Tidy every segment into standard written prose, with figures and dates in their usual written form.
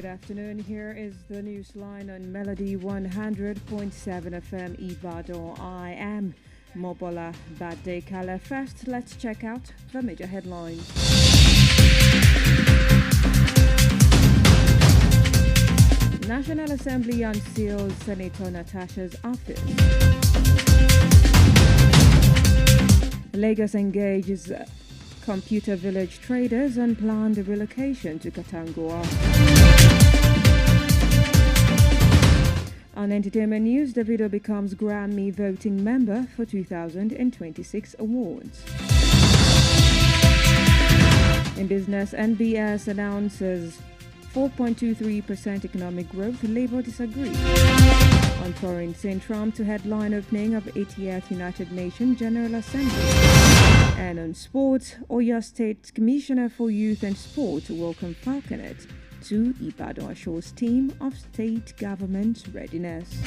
Good afternoon. Here is the news line on Melody 100.7 FM Ibadan. I am Mobola Badekala. First, let's check out the major headlines. National Assembly unseals Senator Natasha's office. Lagos engages computer village traders on planned relocation to Katangua. On entertainment news, Davido becomes Grammy voting member for 2026 awards. In business, NBS announces 4.23% economic growth. Labour disagree. On foreign, St. Trump to headline opening of 80th United Nations General Assembly. And on sports, Oyo State Commissioner for Youth and Sport welcome Falconet to Ibadan Show's team of state government readiness.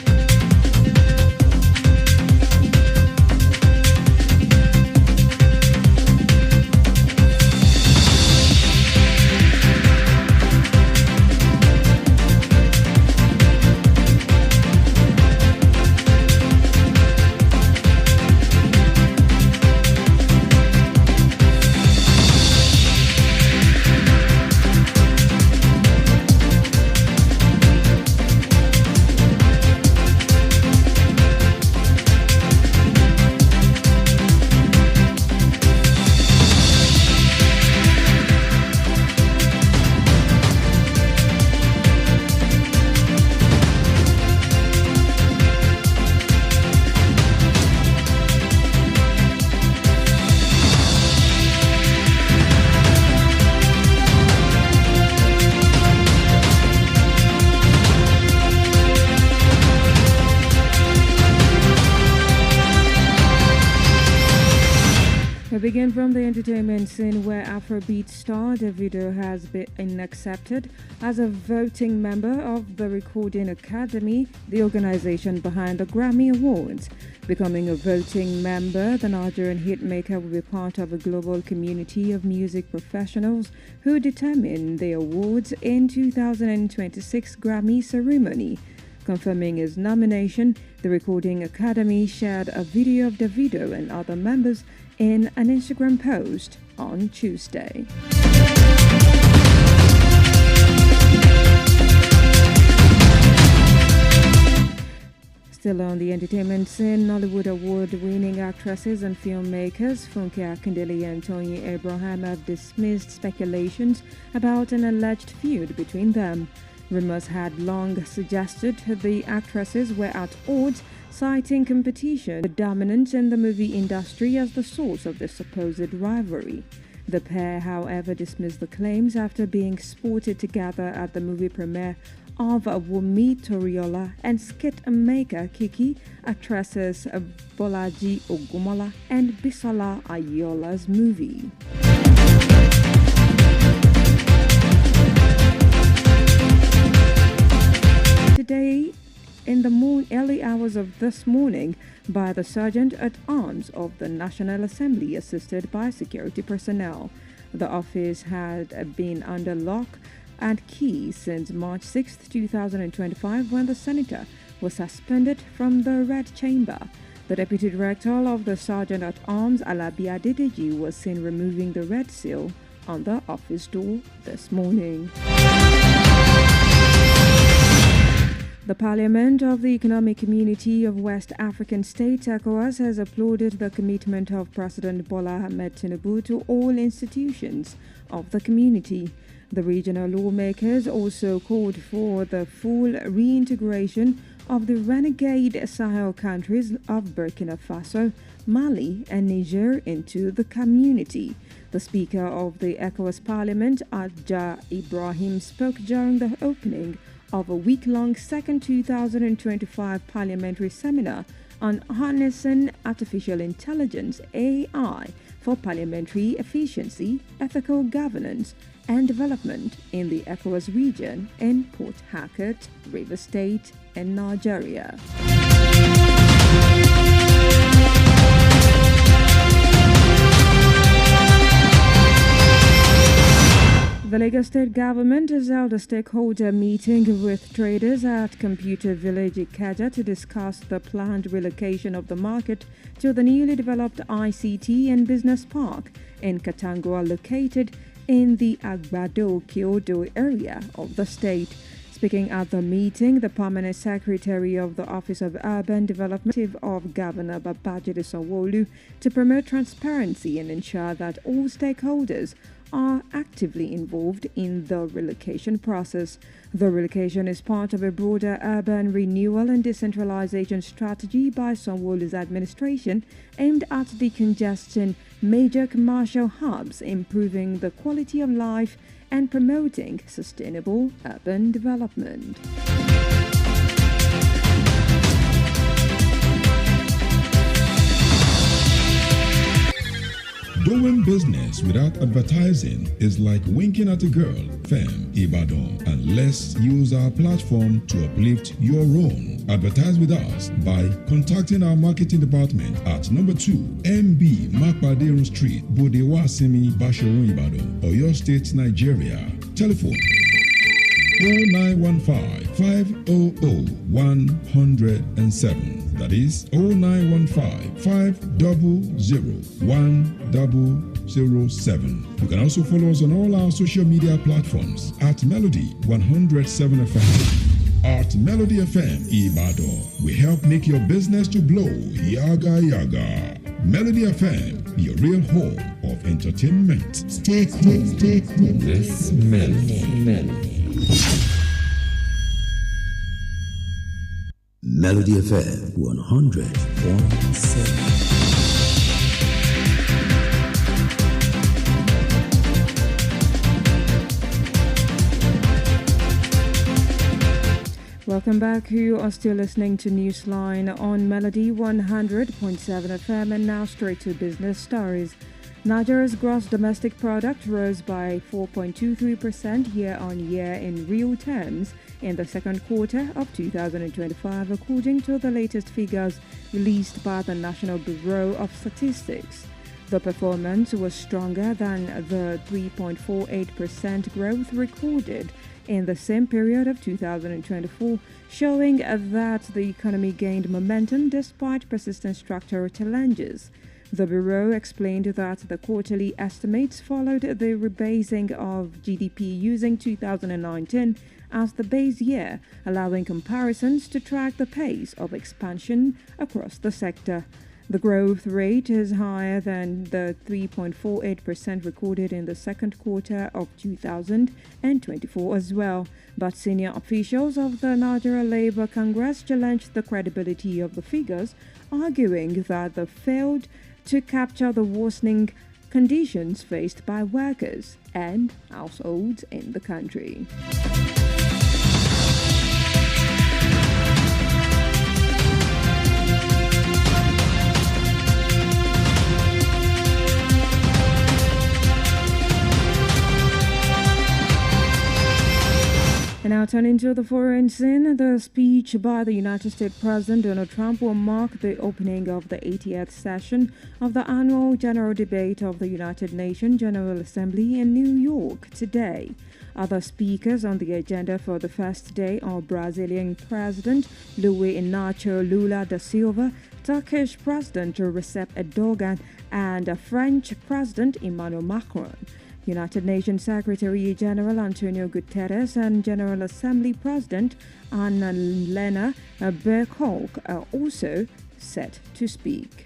We begin from the entertainment scene where Afrobeat star Davido has been accepted as a voting member of the Recording Academy, the organization behind the Grammy Awards. Becoming a voting member, the Nigerian hitmaker will be part of a global community of music professionals who determine the awards in 2026 Grammy ceremony. Confirming his nomination, the Recording Academy shared a video of Davido and other members in an Instagram post on Tuesday. Still on the entertainment scene, Nollywood award-winning actresses and filmmakers Funke Akindele and Tony Abraham have dismissed speculations about an alleged feud between them. Rumors had long suggested the actresses were at odds, citing competition with dominance in the movie industry as the source of the supposed rivalry. The pair, however, dismissed the claims after being spotted together at the movie premiere of Wumi Toriola and skit maker Kiki, actresses Bolaji Ogumola and Bisola Ayola's movie. Today, in the early hours of this morning, by the Sergeant at Arms of the National Assembly, assisted by security personnel. The office had been under lock and key since March 6, 2025, when the senator was suspended from the Red Chamber. The deputy director of the Sergeant at Arms, Alabi Adedeji, was seen removing the red seal on the office door this morning. The Parliament of the Economic Community of West African States, ECOWAS, has applauded the commitment of President Bola Ahmed Tinubu to all institutions of the community. The regional lawmakers also called for the full reintegration of the renegade Sahel countries of Burkina Faso, Mali, and Niger into the community. The Speaker of the ECOWAS Parliament, Adja Ibrahim, spoke during the opening of a week-long second 2025 parliamentary seminar on harnessing artificial intelligence (AI) for parliamentary efficiency, ethical governance, and development in the ECOWAS region in Port Harcourt, Rivers State, and Nigeria. The Lagos State government has held a stakeholder meeting with traders at Computer Village Ikeja to discuss the planned relocation of the market to the newly developed ICT and Business Park in Katangwa, located in the Agbado-Kyodo area of the state. Speaking at the meeting, the Permanent Secretary of the Office of Urban Development of Governor Babajide Sanwo-Olu to promote transparency and ensure that all stakeholders are actively involved in the relocation process. The relocation is part of a broader urban renewal and decentralization strategy by Sanwo-Olu's administration aimed at decongesting major commercial hubs, improving the quality of life, and promoting sustainable urban development. Doing business without advertising is like winking at a girl. Fem Ibadan, and let's use our platform to uplift your own. Advertise with us by contacting our marketing department at number 2 MB Makpaderun Street, Bodewa Simi, Basharun Ibadan, Oyo State, Nigeria. Telephone 0915 500 107. That is 0915 500 1007. You can also follow us on all our social media platforms at Melody 107 FM. At Melody FM Ibadan, we help make your business to blow. Yaga yaga. Melody FM, your real home of entertainment. Stay tuned. This Melody. Melody FM 100.7. Welcome back. You are still listening to Newsline on Melody 100.7 FM, and now straight to business stories. Nigeria's gross domestic product rose by 4.23% year-on-year in real terms in the second quarter of 2025, according to the latest figures released by the National Bureau of Statistics. The performance was stronger than the 3.48% growth recorded in the same period of 2024, showing that the economy gained momentum despite persistent structural challenges. The Bureau explained that the quarterly estimates followed the rebasing of GDP using 2019 as the base year, allowing comparisons to track the pace of expansion across the sector. The growth rate is higher than the 3.48% recorded in the second quarter of 2024 as well, but senior officials of the Nigeria Labour Congress challenged the credibility of the figures, arguing that they failed to capture the worsening conditions faced by workers and households in the country. And now turning to the foreign scene, the speech by the United States President Donald Trump will mark the opening of the 80th session of the annual General Debate of the United Nations General Assembly in New York today. Other speakers on the agenda for the first day are Brazilian President Luiz Inácio Lula da Silva, Turkish President Recep Erdogan, and French President Emmanuel Macron. United Nations Secretary-General Antonio Guterres and General Assembly President Anna-Lena Baerbock are also set to speak.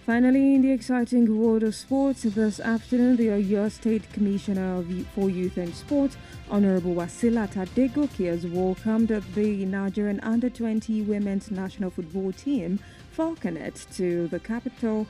Finally, in the exciting world of sports, this afternoon, the Oyo State Commissioner for Youth and Sport, Honorable Wasila Tadegoke, has welcomed the Nigerian Under-20 Women's National Football Team, Falconet, to the capital,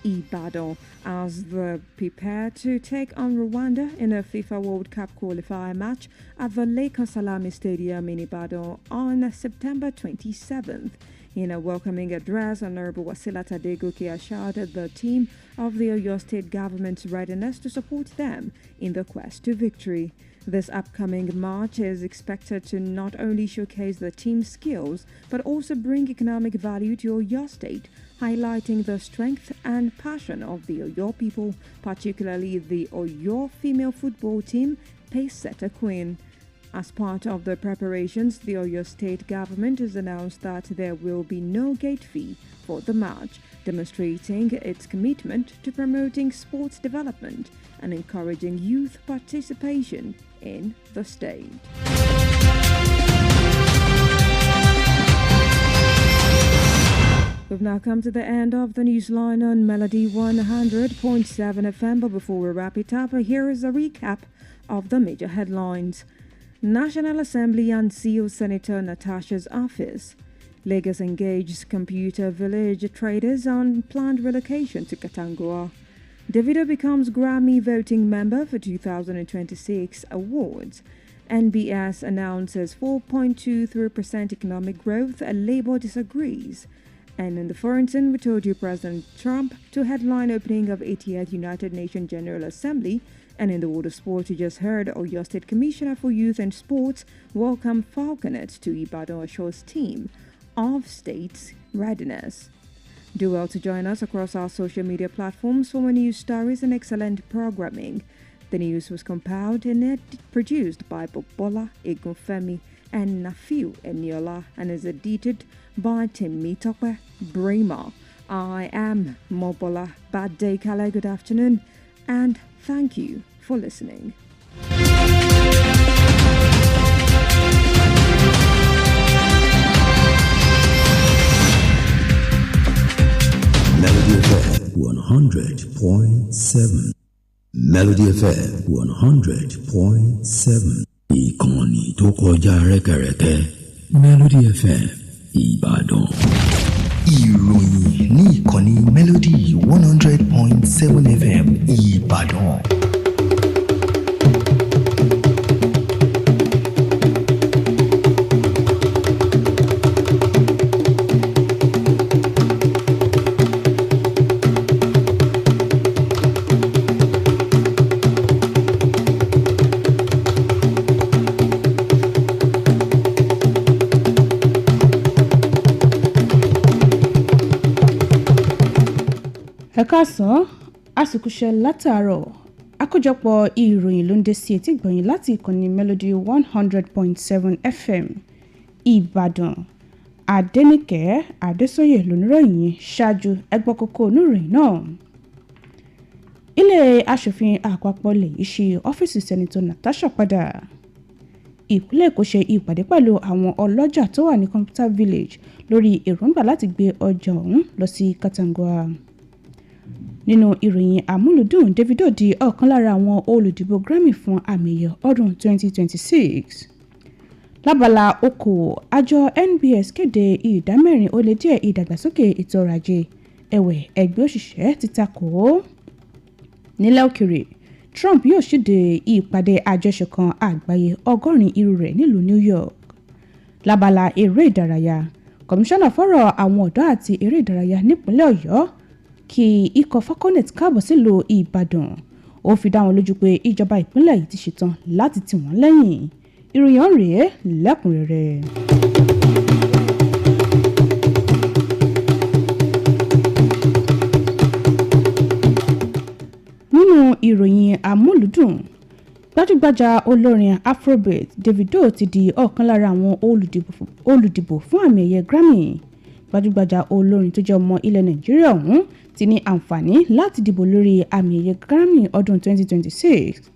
Ibadan, as they prepare to take on Rwanda in a FIFA World Cup qualifier match at the Lake Salami Stadium in Ibadan on September 27th. In a welcoming address, Honorable Wasila Tadegoke assured the team of the Oyo State government's readiness to support them in the quest to victory. This upcoming march is expected to not only showcase the team's skills, but also bring economic value to Oyo State, highlighting the strength and passion of the Oyo people, particularly the Oyo female football team, Pacesetter Queen. As part of the preparations, the Oyo State government has announced that there will be no gate fee for the march, demonstrating its commitment to promoting sports development and encouraging youth participation in the state. We've now come to the end of the newsline on Melody 100.7 FM, but before we wrap it up, here is a recap of the major headlines. National Assembly unseals Senator Natasha's office. Lagos engages Computer Village traders on planned relocation to Katangua. Davido becomes Grammy voting member for 2026 awards. NBS announces 4.23% economic growth. Labour disagrees. And in the foreign scene, we told you President Trump to headline opening of 80th United Nations General Assembly. And in the world of sport, you just heard Oyo State Commissioner for Youth and Sports welcome Falconets to Ibadan Osho's team of state's readiness. Do well to join us across our social media platforms for more news stories and excellent programming. The news was compiled and produced by Bola Egunfemi and Nafiu Eniola and is edited by Temitope Bremer. I am Mobola. Bad day, Kale. Good afternoon, and thank you for listening. Melody FM 100.7. Melody FM 100.7. Ìkànnì tó kọjá rẹ́kẹrẹ́kẹ́. Melody FM Ìbàdàn. Ìròyìn ní ìkànnì Melody 100.7 FM Ìbàdàn. Ẹ̀kásán àsìkúṣẹ́ látàárọ̀ àkójọpọ̀ ìròyìn ló ń dé sí etí gbọ̀nyìn láti ìkànnì Melody 100.7 FM Ìbàdàn. Adéníkẹ́ Adésóyè lóníròyìn ṣáájú ẹgbọ́ kókó oníròyìn náà. Ilé aṣòfin àpapọ̀ lè ṣí ọ́fíìsì Sẹ́nitọ̀ Natasha padà. Ìpínlẹ̀ Èkó ṣe ìpàdé pẹ̀lú àwọn ọlọ́jà tó wà ní Computer Village lórí èròǹgbà láti gbé ọjà ọ̀hún lọ sí Katangua. Nínú ìròyìn àmúlùdùn, Davido di ọ̀kan lára àwọn olùdìbò Grammy fún àmì ẹ̀yẹ ọdún 2026. Lábala okòwò, àjọ NBS kéde ìdá 4.4% ìdàgbàsókè ètò ọrọ̀ ajé. Ẹ̀wẹ̀, ẹgbẹ́ òṣìṣẹ́ ti takò ó. Nílẹ̀ òkèrè, Trump yóò ṣíde ìpàdé àjọṣepọ̀ àgbáyé 100 irú rẹ̀ nílùú New York. Lábala eré ìdárayá, kọmíṣánná fọ́rọ̀ àwọn ọ̀dọ́ àti eré ìdárayá nípínlẹ̀ Ọ̀yọ́ kí ikọ̀ Falconet káàbọ̀ sílùú Ìbàdàn. Ó fi dá wọn lójú pé ìjọba ìpínlẹ̀ yìí ti ṣetán láti tì wọ́n lẹ́yìn. Ìròyìn ọ̀hún rèé lẹ́kùnrẹ́rẹ́. Nínú ìròyìn àmúlùdùn, gbajúgbajà olórin Afrobeat Davido ti di ọ̀kan lára àwọn olùdìbò fún àmì ẹ̀yẹ Grammy. Gbajúgbajà olórin tó jẹ́ ọmọ ilẹ̀ Nàìjíríà ọ̀hún ti ní àǹfààní láti dìbò lórí àmì ẹ̀yẹ Grammy ọdún 2026.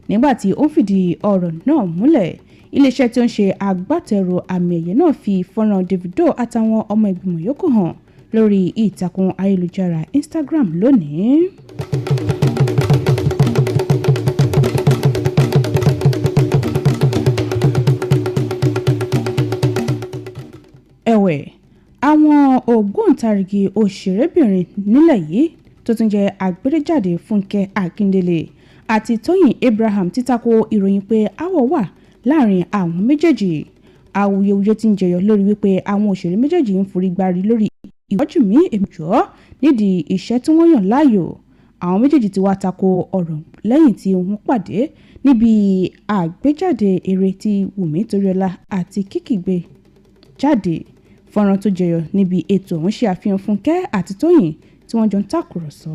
Nígbàtí ó ń fìdí ọ̀rọ̀ náà múlẹ̀, iléeṣẹ́ tí ó ń ṣe agbátẹrù àmì ẹ̀yẹ náà fi fọ́nrán Davido àtàwọn ọmọ ìgbìmọ̀ yòókù hàn lórí ìtàkùn ayélujára Instagram lónìí. Ẹ̀wẹ̀, àwọn ògbóǹtarìgì òṣèrébìnrin nílẹ̀ yìí tó tún jẹ́ àgbéléjáde Fúnkẹ́ Akíndélé àti Tóyìn Abraham ti tako ìròyìn pé aáwọ̀ wà láàrin àwọn méjèèjì. awuyewuye tí ń jẹyọ lórí wípé àwọn òṣèré méjèèjì ń forí gbárí lórí ìwọ́jú mi èmìjọ́ nídìí iṣẹ́ tí wọ́n yàn láàyò. Àwọn méjèèjì ti wá tako ọ̀rọ̀ lẹ́yìn tí wọ́n pàdé níbi àgbéjáde eré tí Wùmí Toríọlá àti Kiki gbé jáde. Fọ́nrán tó jẹyọ níbi ètò ọ̀hún ṣe àfihàn Fúnkẹ́ àti Tóyìn tí wọ́n jọ ń tàkùrọ̀sọ.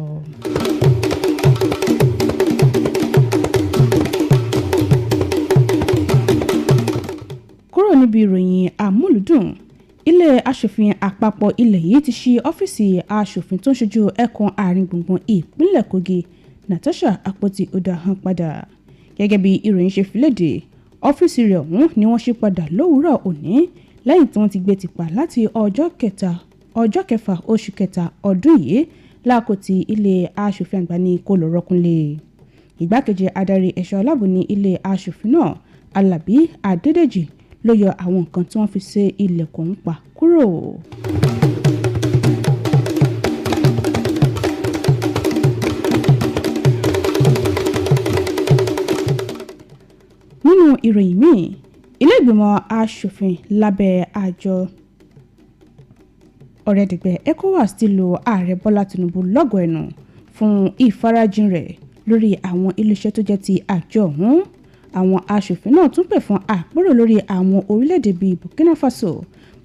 Kúrò níbi ìròyìn àmúlùdùn, ilé aṣòfin àpapọ̀ ilẹ̀ yìí ti ṣí ọ́fíìsì aṣòfin tó ń ṣojú ẹkùn àárín gbùngbùn ìpínlẹ̀ Kogi Natasha Akpoti-Oda hàn padà. Gẹ́gẹ́ bí ìròyìn ṣe fi léde, ọ́fíìsì rẹ̀ ọ̀hún ni wọ́n ṣí padà lówùúrọ̀ òní lẹ́yìn tí wọ́n ti gbé tìpa láti ọjọ́ kẹfà oṣù kẹta ọdún yìí láàkó tí ilé aṣòfin àgbà ní kó lọ rọ́kúnlé. Ìgbákejì adarí ẹ̀ṣọ́ aláàbò ní ilé aṣòfin náà Alábí Adédèjì ló yọ àwọn nǹkan tí wọ́n fi ṣe ilẹ̀kùn ń pa kúrò. Nínú ìròyìn míì, ilé ìgbìmọ̀ aṣòfin lábẹ́ àjọ ọ̀rẹ́dẹ̀gbẹ́ ECOWAS ti lo ààrẹ Bọ́lá Tinubu lọ́gọ̀ ẹnu fún ìfarajìn rẹ̀ lórí àwọn iléeṣẹ́ tó jẹ́ ti àjọ ọ̀hún. Àwọn aṣòfin náà tún pè fún àpérò lórí àwọn orílẹ̀-èdè bíi Burkina Faso,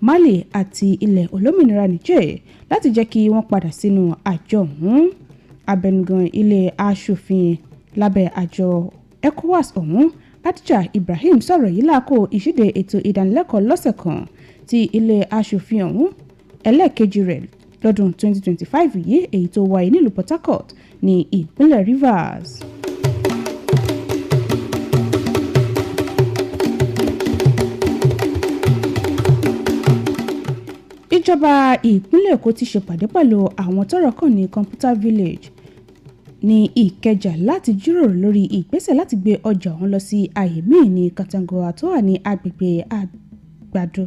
Mali àti ilẹ̀ olómìnira Niger láti jẹ́ kí wọ́n padà sínú àjọ ọ̀hún. Abẹnugan ilé aṣòfin lábẹ́ àjọ ECOWAS ọ̀hún Adija Ibrahim sọ̀rọ̀ yìí láàkó ìṣíde ètò ìdánilẹ́kọ̀ọ́ lọ́sẹ̀ kan tí ilé aṣòfin ọ̀hún ẹlẹ́ẹ̀kejì rẹ̀ lọ́dún 2025 yìí èyí tó wáyé nílùú Port Harcourt ní ìpínlẹ̀ Rivers. Ìjọba ìpínlẹ̀ Èkó ti ṣèpàdé pẹ̀lú àwọn tọ́rọ̀ kàn ní Computer Village ní Ìkẹjà láti jíròrò lórí ìgbésẹ̀ láti gbé ọjà ọ̀hún lọ sí àyè míì ní Katangua tó wà ní agbègbè Àgbàdo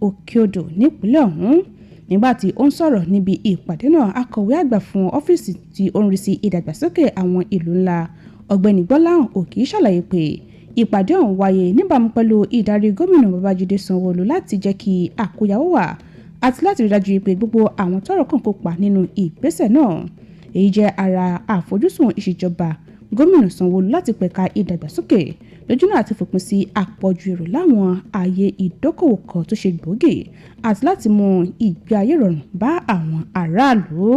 Òkè-Odò nípínlẹ̀ ọ̀hún. Nígbà tí ó ń sọ̀rọ̀ níbi ìpàdé náà, akọ̀wé àgbà fún ọ́fíìsì tí ó ń rí sí ìdàgbàsókè àwọn ìlú ńlá Ọ̀gbẹ́ni Gbọ́láhàn Òkì ṣàlàyé pé ìpàdé ọ̀hún wáyé níbàámu pẹ̀lú ìdarí gómìnà Babájídé Sanwó-Olú láti jẹ́ kí àkóyawọ́ wà àti láti rí dájú pé gbogbo àwọn tọ́rọ̀ kàn kópa nínú ìgbésẹ̀ náà. Èyí jẹ́ ara àfojúsùn ìṣèjọba gómìnà Sanwó-Olú láti pẹ̀ka ìdàgbàsókè lójúnà àti fòpin sí àpọ̀jù èrò láwọn ààyè ìdókòwò kan tó ṣe gbòógì àti láti mú ìgbé ayé rọrùn bá àwọn aráàlú.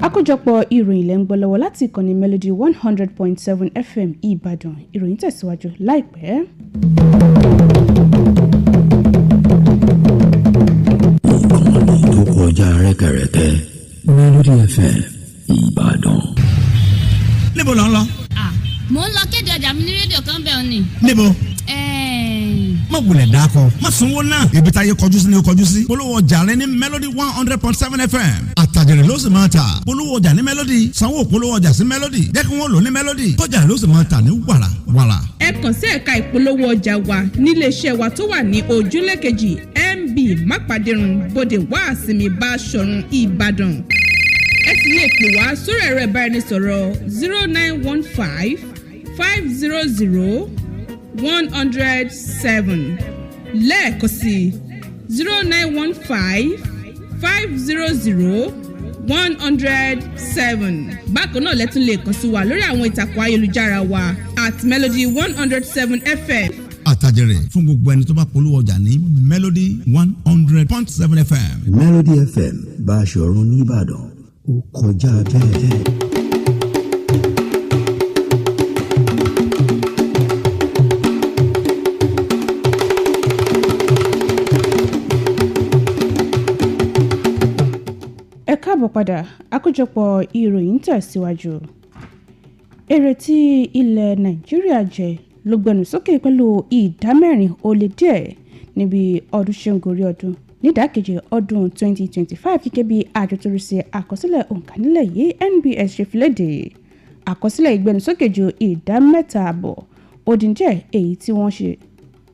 Àkójọpọ̀ ìròyìn lẹ́ ń gbọ́ lọ́wọ́ láti ìkànnì Melody 100.7 FM Ìbàdàn. Ìròyìn tẹ̀síwájú láìpẹ́. Ìkànnì tó kọjá rẹ́kẹrẹ́kẹ́ Melody FM Ìbàdàn. Níbo lò ń lọ? Mo ń lọ kéde ọjà mi ní rédíò kan bẹ́ẹ̀ ni. Níbo? Má wulẹ̀ dákọ̀, má sanwó náà. Ibi táyé kọjú sí ni ó kọjú sí. Polówó ọjà rẹ ní Melody 100.7 FM. Àtàjèrè ló sì máa ta. Polówó ọjà ní Melody. Sanwó polówó ọjà sí Melody. Jẹ́ kí wọ́n lò ní Melody. Kọjá ló sì máa ta ní wàrà wàrà. Ẹ kàn sí ẹ̀ka ìpolówó ọjà wa níléeṣẹ́ wa tó wà ní ojúlé kejì MB Mápàdérun Bódè Wàásìmí Báṣọ̀run Ìbàdàn. Ẹ sì lè pè wá sórí ẹ̀rọ ìbáraẹnisọ̀rọ̀ 0915 500 107 lẹ́ẹ̀kan sí 0915 500 107. Bákan náà lẹ́tún lè kàn sí wa lórí àwọn ìtàkùn ayélujára wa @Melody 107 FM. Àtàjèrè fún gbogbo ẹni tó bá polówó ọjà ní Melody 100.7 FM. Melody FM Báṣọ̀run Ìbàdàn ó kọjá bẹ́ẹ̀. Ẹ káàbọ̀ padà, àkójọpọ̀ ìròyìn tẹ̀síwájú. Èrè tí ilẹ̀ Nàìjíríà jẹ ló gbẹnu sókè pẹ̀lú ìdá 4 ó lé díẹ̀ níbi ọdún ṣe ń gorí ọdún nídàkejì ọdún 2025 gẹ́gẹ́ bí àjọ tó rí sí àkọsílẹ̀ òǹkà nílẹ̀ yìí NBS ṣe fi léde. Àkọsílẹ̀ ìgbẹnusókè ju ìdá 3.5 ó dín díẹ̀ èyí tí wọ́n ṣe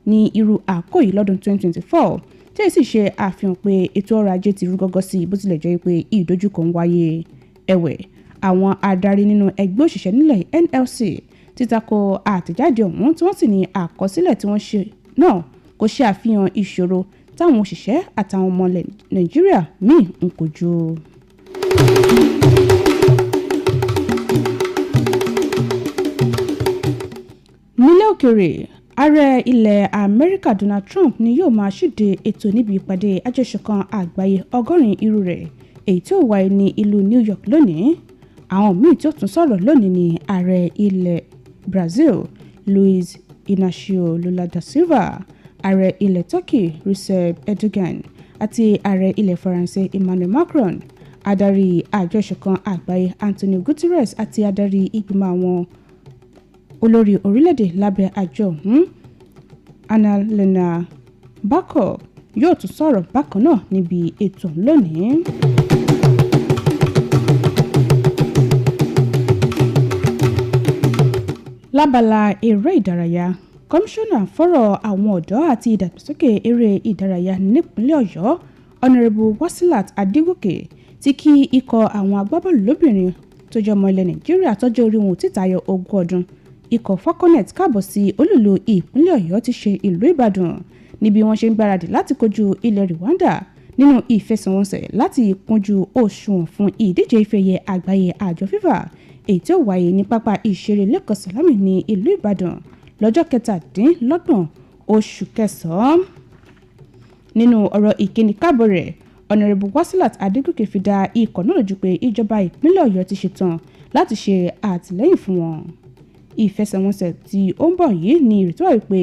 ní irú àkókò yìí lọ́dún 2024 tí èyí sì ṣe àfihàn pé ètò ọrọ̀ ajé ti rú gọ́gọ́ sí bó tilẹ̀ jẹ́ pé ìdojúkọ ń wáyé. Ẹ̀wẹ̀, àwọn adarí nínú ẹgbẹ́ òṣìṣẹ́ nílẹ̀ NLC títako àtẹ̀jáde ọ̀hún tí wọ́n sì ní àkọsílẹ̀ tí wọ́n ṣe náà kò ṣe àfihàn ìṣòro táwọn òṣìṣẹ́ àtàwọn ọmọ Nàìjíríà míì ń kojú. nílẹ̀ òkèèrè ààrẹ ilẹ̀ Amẹ́ríkà Donald Trump ni yóò máa ṣíde ètò níbi ìpàdé àjọṣepọ̀ àgbáyé 100 irú rẹ̀ èyí tí ó wáyé ní ìlú New York lónìí. àwọn míì tí ó tún sọ̀rọ̀ lónìí ni ààrẹ ilẹ̀ Brazil Luiz Inacio Lula da Silva, ààrẹ ilẹ̀ Turkey Recep Erdogan àti ààrẹ ilẹ̀ Faransé Emmanuel Macron, adarí àjọṣepọ̀ àgbáyé Antonio Guterres àti adarí ìgbìmọ̀ àwọn olórí orílẹ̀-èdè lábẹ́ àjọ ọ̀hún Annalena Baerbock yóò tún sọ̀rọ̀ bákan náà níbi ètò lónìí. lábala eré ìdárayá kọmíṣánná fọ́rọ̀ àwọn ọ̀dọ́ àti ìdàgbàsókè eré ìdárayá nípínlẹ̀ Ọ̀yọ́ ọ̀nàrẹ́bù Wasilat Adégòkè ti kí ikọ̀ àwọn agbábọ́ọ̀lù lóbìnrin tó jẹ́ ọmọ ilẹ̀ Nàìjíríà tọ́jọ́ orí wọn ò tí tayọ 20 ọdún ikọ̀ Falconet káàbọ̀ sí olúìlú ìpínlẹ̀ Ọ̀yọ́ ti ṣe ìlú Ìbàdàn níbi wọ́n ṣe ń gbáradì láti kojú ilẹ̀ Rwanda nínú ìfẹsẹ̀wọnsẹ̀ láti kúnjú òṣùwọ̀n fún ìdíje ìfẹ̀yẹ àgbáyé àjọ FIFA èyí tí ó wáyé ní pápá ìṣeré Lẹ́kàn Sàlámì ní ìlú Ìbàdàn lọ́jọ́ 27 oṣù kẹsàn-án. nínú ọ̀rọ̀ ìkíni káàbọ̀ rẹ̀ ọ̀nàrẹ́bù Wasilat Adégòkè fi dá ikọ̀ náà lójú pé ìjọba ìpínlẹ̀ Ọ̀yọ́ ti ṣetán láti ṣe àtìlẹ́yìn fún wọn. ìfẹsẹ̀wọnsẹ̀ tí ó ń bọ̀ yìí ní ìrètí wà wípé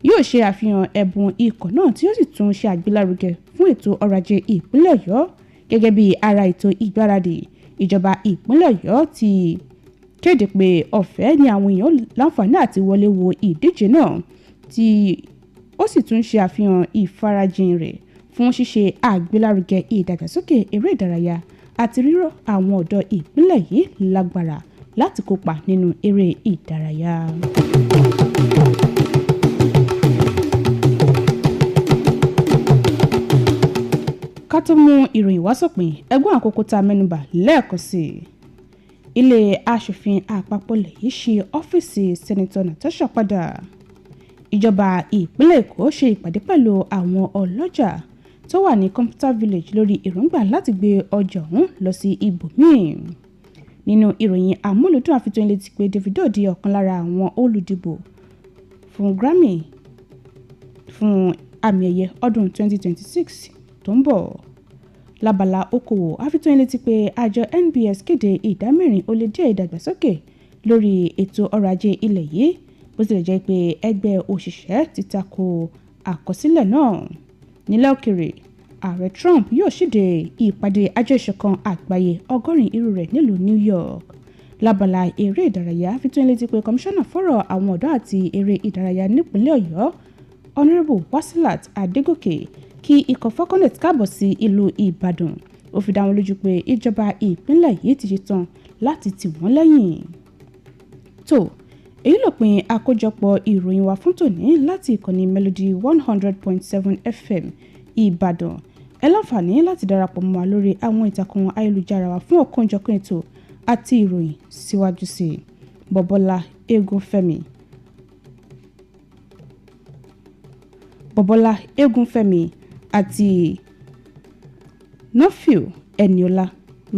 yóò ṣe àfihàn ẹ̀bùn ikọ̀ náà tí yóò sì tún ṣe àgbélárugẹ fún ètò ọrọ̀ ajé ìpínlẹ̀ Ọ̀yọ́ gẹ́gẹ́ bí ara ètò ìgbáradì ìjọba ìpínlẹ̀ Ọ̀yọ́ ti kéde pé ọ̀fẹ́ ni àwọn èèyàn láǹfààní àti wọlé wo ìdíje náà tí ó sì tún ṣe àfihàn ìfarajìn rẹ̀ fún ṣíṣe àgbélárugẹ ìdàgbàsókè eré ìdárayá àti rírọ̀ àwọn ọ̀dọ́ ìpínlẹ̀ yìí lágbára láti kópa nínú eré ìdárayá. ká tó mú ìròyìn wá sópin ẹgbọ́n àkókò tá a mẹ́nubà lẹ́ẹ̀kan sí i. ilé aṣòfin àpapọ̀ lè yí ṣe ọ́fíìsì sẹ́nitọ́ Natasha padà. ìjọba ìpínlẹ̀ Èkó ṣe ìpàdé pẹ̀lú àwọn ọlọ́jà tó wà ní Computer Village lórí èròǹgbà láti gbé ọjà ọ̀hún lọ sí ibòmíì. nínú ìròyìn amúlùdún àfitún létí pé Davido di ọ̀kan lára àwọn olùdìbò fún Grammy fún àmì ẹ̀yẹ ọdún 2026 tó ń bọ̀. lábala okòwò àfitún létí pé àjọ NBS kéde ìdá 4.2 ìdàgbàsókè lórí ètò ọrọ̀ ajé ilẹ̀ yìí bó tilẹ̀ jẹ́ pé ẹgbẹ́ òṣìṣẹ́ ti tako àkọsílẹ̀ náà. nílẹ̀ òkèrè ààrẹ Trump yóò ṣíde ìpàdé àjọ ìṣọ̀kan àgbáyé 100 irú rẹ̀ nílùú New York. lábala eré ìdárayá àfitún létí pé kọmíṣánná fọ́rọ̀ àwọn ọ̀dọ́ àti eré ìdárayá nípínlẹ̀ Ọ̀yọ́ ọ̀nàrẹ́bù Wasilat Adégòkè kí ikọ̀ Falconet káàbọ̀ sí ìlú Ìbàdàn ó fi dá wọn lójú pé ìjọba ìpínlẹ̀ yìí ti ṣetán láti tì wọ́n lẹ́yìn. tó èyí lópin àkójọpọ̀ ìròyìn wa fún tòní láti ìkànnì Melody 100.7 FM Ìbàdàn. ẹ láǹfààní láti darapọ̀ mọ́ wa lórí àwọn ìtàkùn ayélujára wa fún ọ̀kanòjọ̀kan ètò àti ìròyìn síwájú sí i. Bọ́bọ́lá Egunfẹ́mi àti Nọ́fíù Ẹniọlá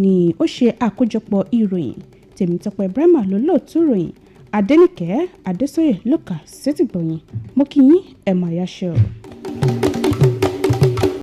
ni ó ṣe àkójọpọ̀ ìròyìn. Tèmítọ́pẹ́ Brema ló lóòtú ìròyìn. Adéníkẹ́ Adésóyè ló kà sétìgbọ̀yìn. Mo kí yín ẹ máa yáṣẹ́ o.